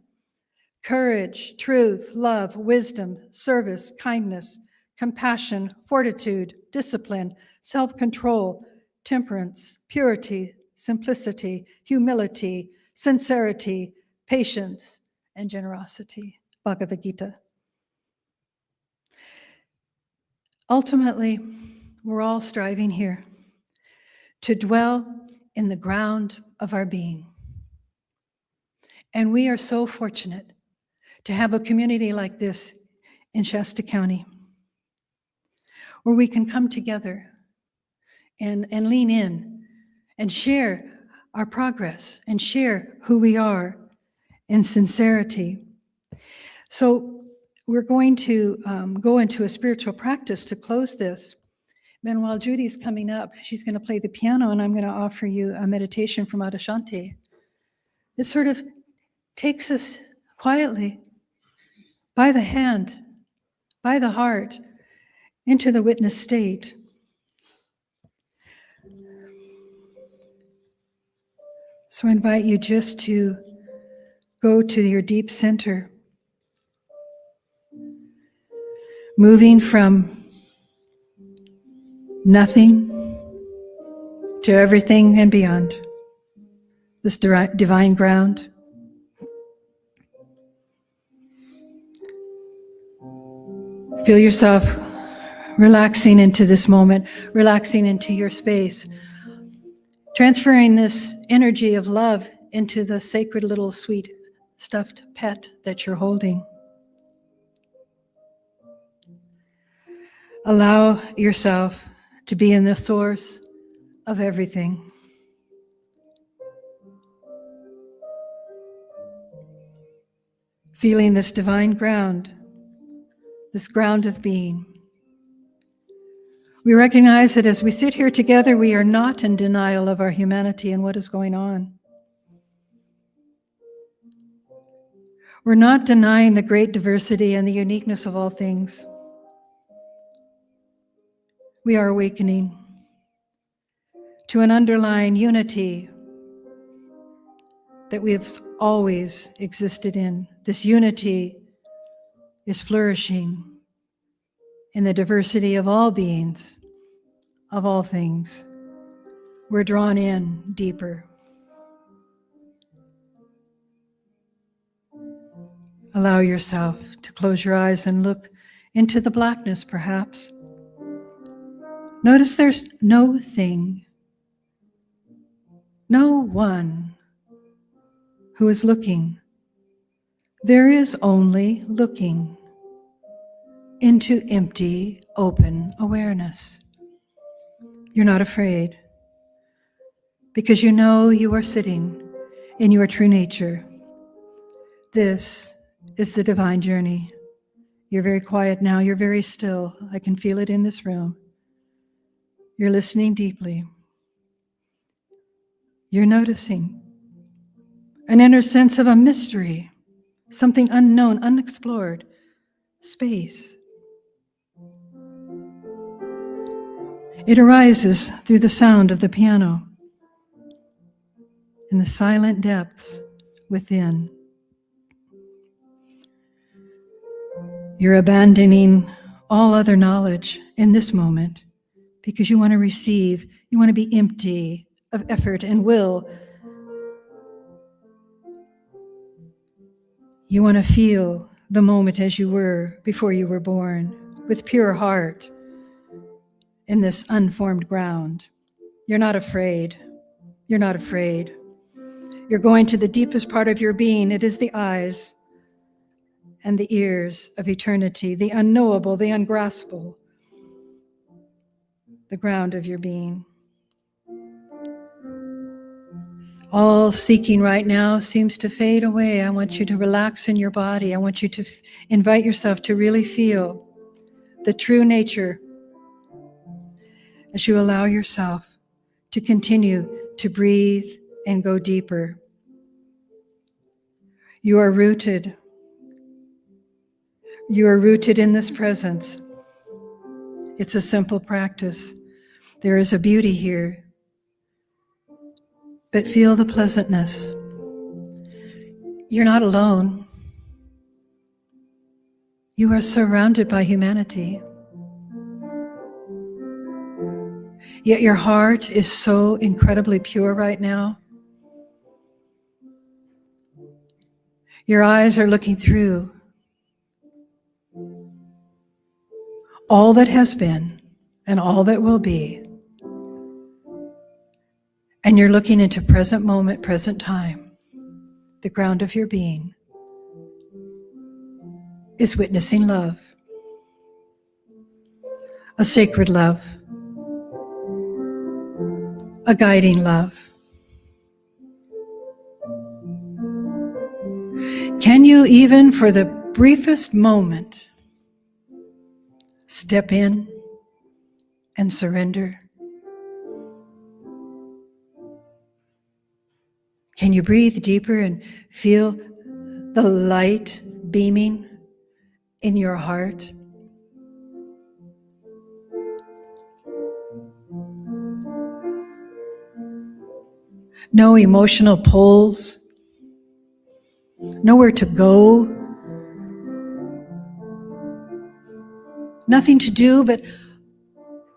courage, truth, love, wisdom, service, kindness, compassion, fortitude, discipline, self-control, temperance, purity, simplicity, humility, sincerity, patience, and generosity. Bhagavad Gita. Ultimately, we're all striving here to dwell in the ground of our being. And we are so fortunate to have a community like this in Shasta County, where we can come together and lean in and share our progress and share who we are in sincerity. So we're going to go into a spiritual practice to close this. And while Judy's coming up, she's going to play the piano, and I'm going to offer you a meditation from Adashanti. It sort of takes us quietly by the hand, by the heart, into the witness state. So I invite you just to go to your deep center, moving from nothing to everything and beyond, this divine ground. Feel yourself relaxing into this moment, relaxing into your space, transferring this energy of love into the sacred little sweet stuffed pet that you're holding. Allow yourself to be in the source of everything. Feeling this divine ground, this ground of being. We recognize that as we sit here together, we are not in denial of our humanity and what is going on. We're not denying the great diversity and the uniqueness of all things. We are awakening to an underlying unity that we have always existed in. This unity is flourishing in the diversity of all beings, of all things. We're drawn in deeper. Allow yourself to close your eyes and look into the blackness, perhaps. Notice there's no thing, no one who is looking. There is only looking into empty, open awareness. You're not afraid because you know you are sitting in your true nature. This is the divine journey. You're very quiet now. You're very still. I can feel it in this room. You're listening deeply. You're noticing an inner sense of a mystery, something unknown, unexplored, space. It arises through the sound of the piano in the silent depths within. You're abandoning all other knowledge in this moment because you want to receive, you want to be empty of effort and will. You want to feel the moment as you were before you were born, with pure heart in this unformed ground. You're not afraid. You're not afraid. You're going to the deepest part of your being. It is the eyes and the ears of eternity, the unknowable, the ungraspable, the ground of your being. All seeking right now seems to fade away. I want you to relax in your body. I want you to invite yourself to really feel the true nature as you allow yourself to continue to breathe and go deeper. You are rooted. You are rooted in this presence. It's a simple practice. There is a beauty here. But feel the pleasantness. You're not alone. You are surrounded by humanity. Yet your heart is so incredibly pure right now. Your eyes are looking through all that has been and all that will be. And you're looking into present moment, present time. The ground of your being is witnessing love, a sacred love, a guiding love. Can you even for the briefest moment step in and surrender? Can you breathe deeper and feel the light beaming in your heart? No emotional pulls, nowhere to go, nothing to do, but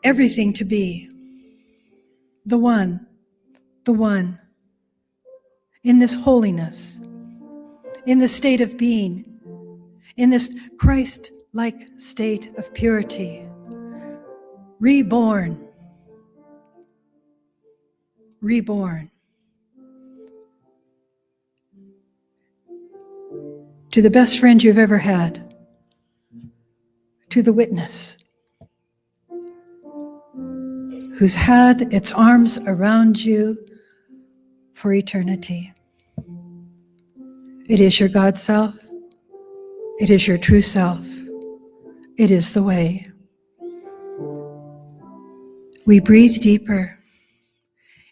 everything to be. The one, in this holiness, in this state of being, in this Christ-like state of purity, reborn. To the best friend you've ever had, to the witness who's had its arms around you for eternity. It is your God self. It is your true self. It is the way. We breathe deeper.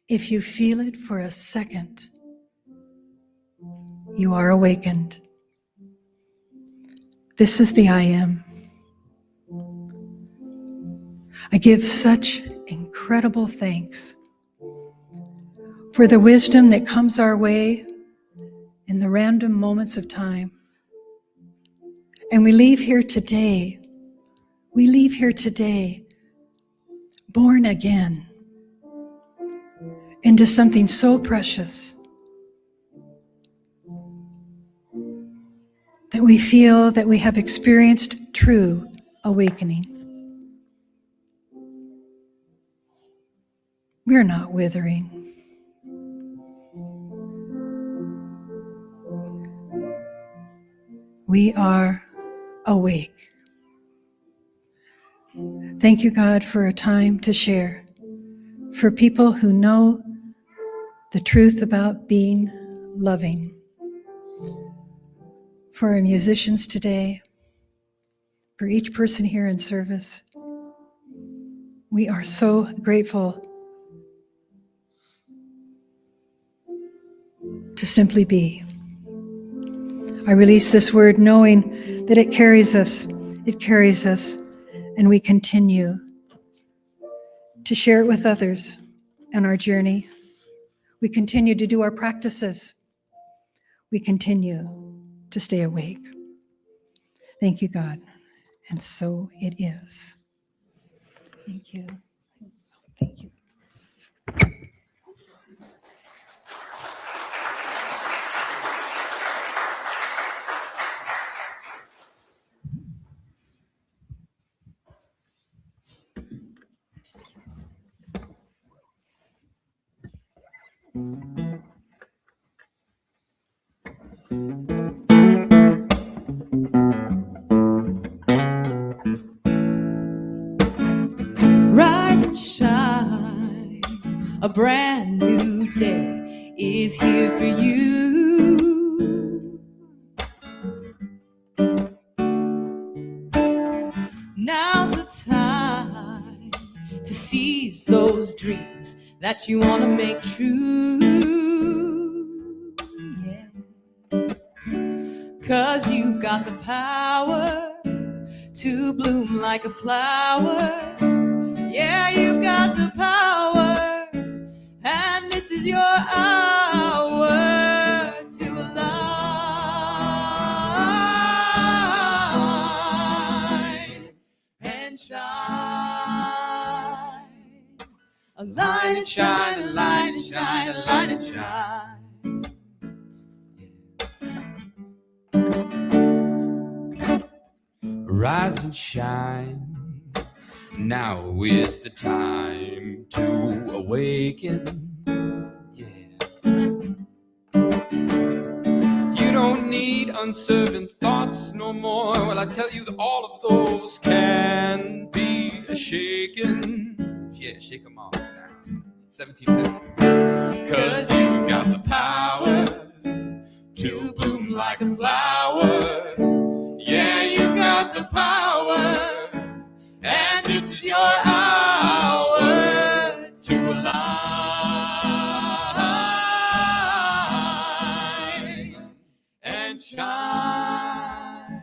If you feel it for a second, you are awakened. This is the I am. I give such incredible thanks for the wisdom that comes our way in the random moments of time. And we leave here today born again into something so precious that we feel that we have experienced true awakening. We're not withering. We are awake. Thank you, God, for a time to share, for people who know the truth about being loving, for our musicians today, for each person here in service. We are so grateful to simply be. I release this word knowing that it carries us, and we continue to share it with others on our journey. We continue to do our practices. We continue to stay awake. Thank you, God. And so it is. Thank you. Thank you. Rise and shine, a brand new day is here for you. Now's the time to seize those dreams that you want to make true. Yeah. 'Cause you've got the power to bloom like a flower. Yeah, you've got the power, and this is your hour to align and shine. Align and shine, align and shine, align and shine. Rise and shine. Now is the time to awaken. Yeah. You don't need uncertain thoughts no more. Well, I tell you that all of those can be shaken. Yeah, shake them off now. 17 seconds. 'Cause you got the power to bloom like a flower. Yeah, you got the power. And this is your hour to align and shine.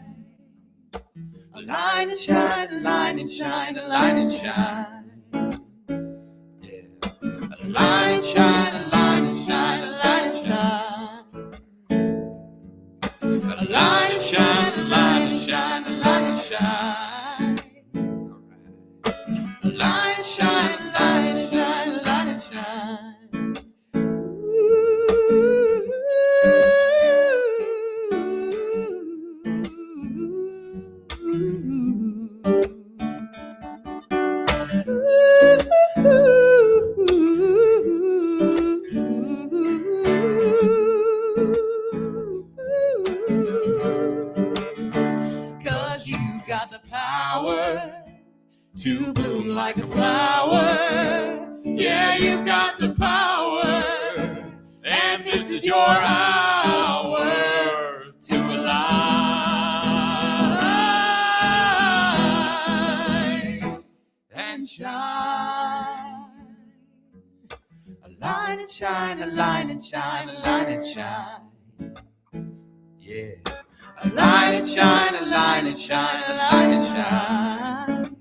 Align and shine, align and shine, align and shine. Yeah. Align and shine, align and shine, align and shine. Align and shine, align and shine, align and shine. Light and shine, light and shine, light and shine. Cause you've got the power to bloom like a flower. Yeah, you've got the power, and this is your hour to align and shine. Align and shine, align and shine, align and shine. Yeah. Align and shine, align and shine, align and shine.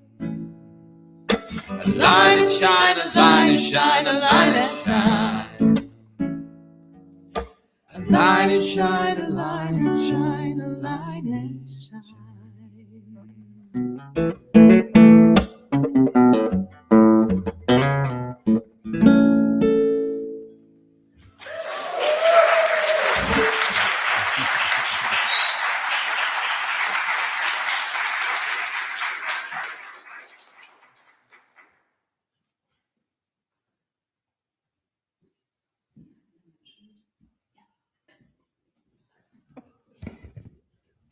Align and shine, align and shine, align and shine. Align and shine, align and shine, align and shine.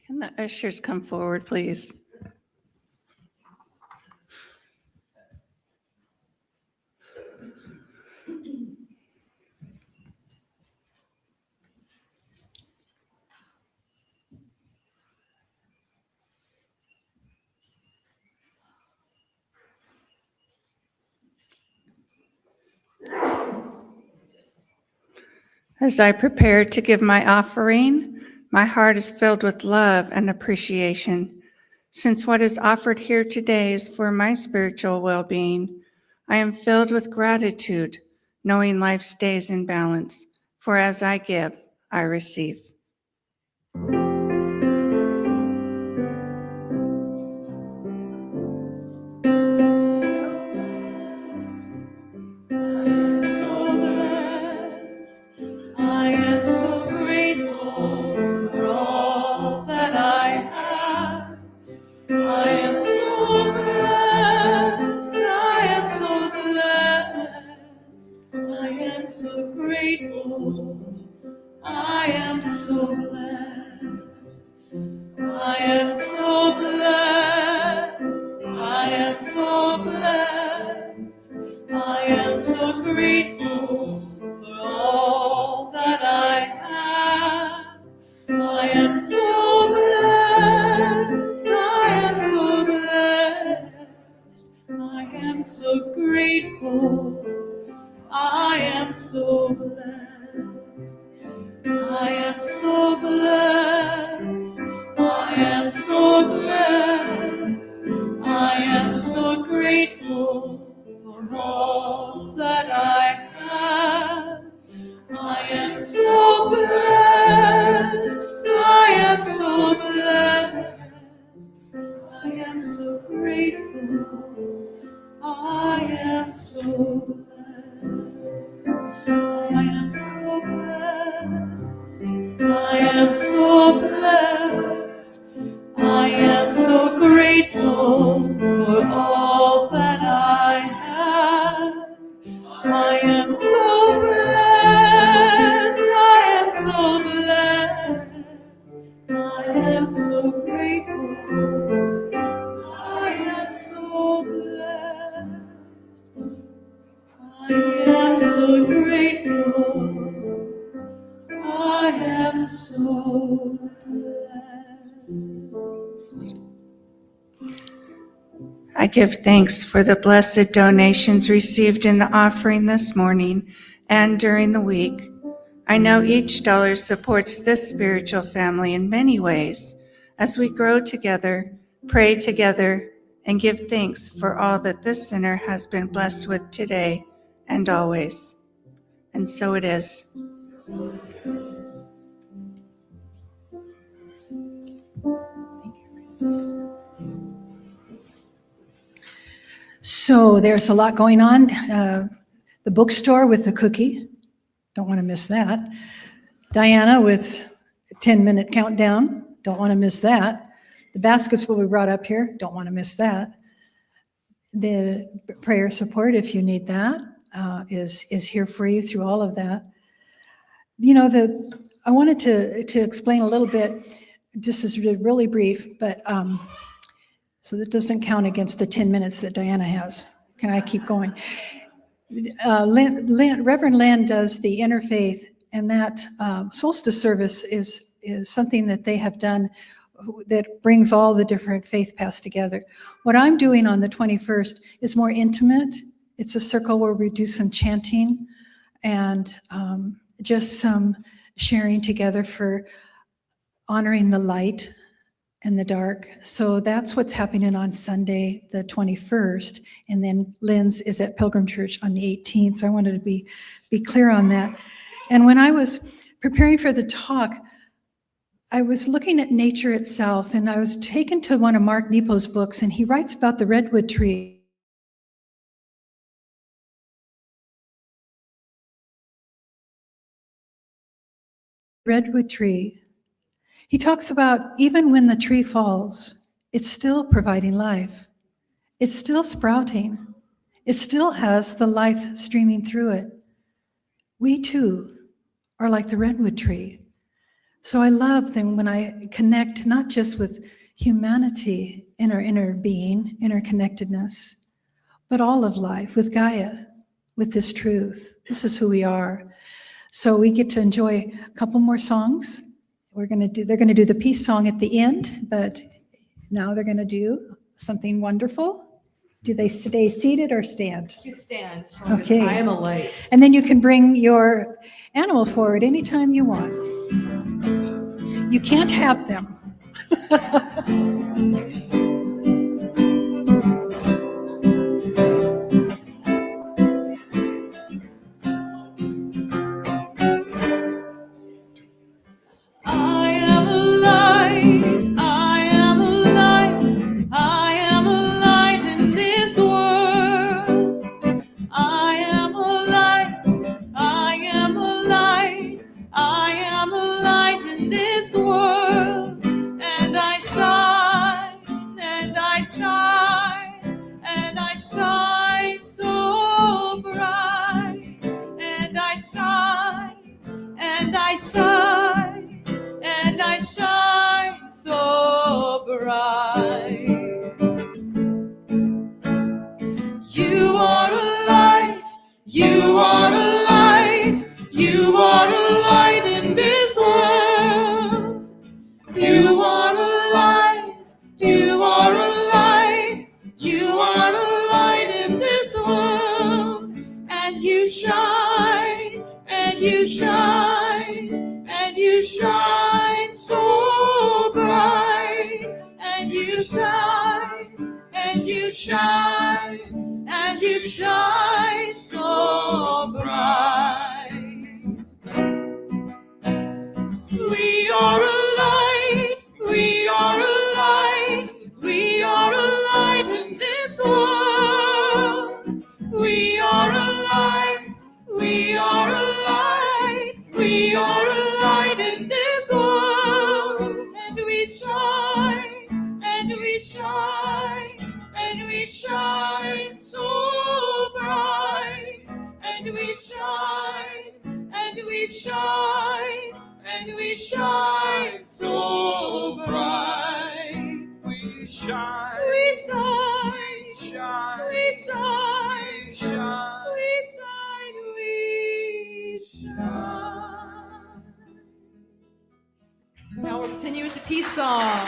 Can the ushers come forward, please? As I prepare to give my offering, my heart is filled with love and appreciation, since what is offered here today is for my spiritual well-being, I am filled with gratitude, knowing life stays in balance, for as I give, I receive. So blessed. I am so grateful for all that I have. I am so blessed. I am so blessed. I am so grateful. I am so blessed. I am so blessed. I am so blessed. I am so grateful for all that I have. I am so blessed. I am so blessed. I am so grateful. I am so blessed. I am so blessed. I am so blessed. I am so grateful for all that I have. I am so blessed. I am so blessed. I am so grateful. I am so blessed. I am so blessed. I am so blessed. I am so grateful for all that I have. I am so blessed. I am so blessed. I am so grateful. I am so blessed. I am so grateful. I am so blessed. I give thanks for the blessed donations received in the offering this morning and during the week. I know each dollar supports this spiritual family in many ways as we grow together, pray together, and give thanks for all that this center has been blessed with today and always. And so it is. So there's a lot going on. The bookstore with the cookie, don't want to miss that. Diana with a 10-minute countdown, don't want to miss that. The baskets will be brought up here, don't want to miss that. The prayer support, if you need that, is here for you through all of that. You know, I wanted to explain a little bit, just as really brief, but so that doesn't count against the 10 minutes that Diana has. Can I keep going? Reverend Lynn does the interfaith, and that solstice service is something that they have done that brings all the different faith paths together. What I'm doing on the 21st is more intimate. It's a circle where we do some chanting and just some sharing together for honoring the light and the dark. So that's what's happening on Sunday, the 21st. And then Lynn's is at Pilgrim Church on the 18th. So I wanted to be clear on that. And when I was preparing for the talk, I was looking at nature itself, and I was taken to one of Mark Nepo's books, and he writes about the redwood tree. Redwood tree. He talks about even when the tree falls, it's still providing life. It's still sprouting. It still has the life streaming through it. We too are like the redwood tree. So I love them when I connect not just with humanity in our inner being, interconnectedness, but all of life with Gaia, with this truth. This is who we are. So we get to enjoy a couple more songs. They're going to do the peace song at the end, but now they're going to do something wonderful. Do they stay seated or stand? You stand. Okay. I am a light. And then you can bring your animal forward anytime you want. You can't have them. and you shine so bright. We are a light, we are a light, we are a light in this world. We are a light, we are a light, we are a light in this world. And we shine, and we shine, and we shine so bright. And we shine, and we shine, and we shine so bright. We shine, We shine, shine, we shine, shine. we shine, we shine. Now we'll continue with the peace song.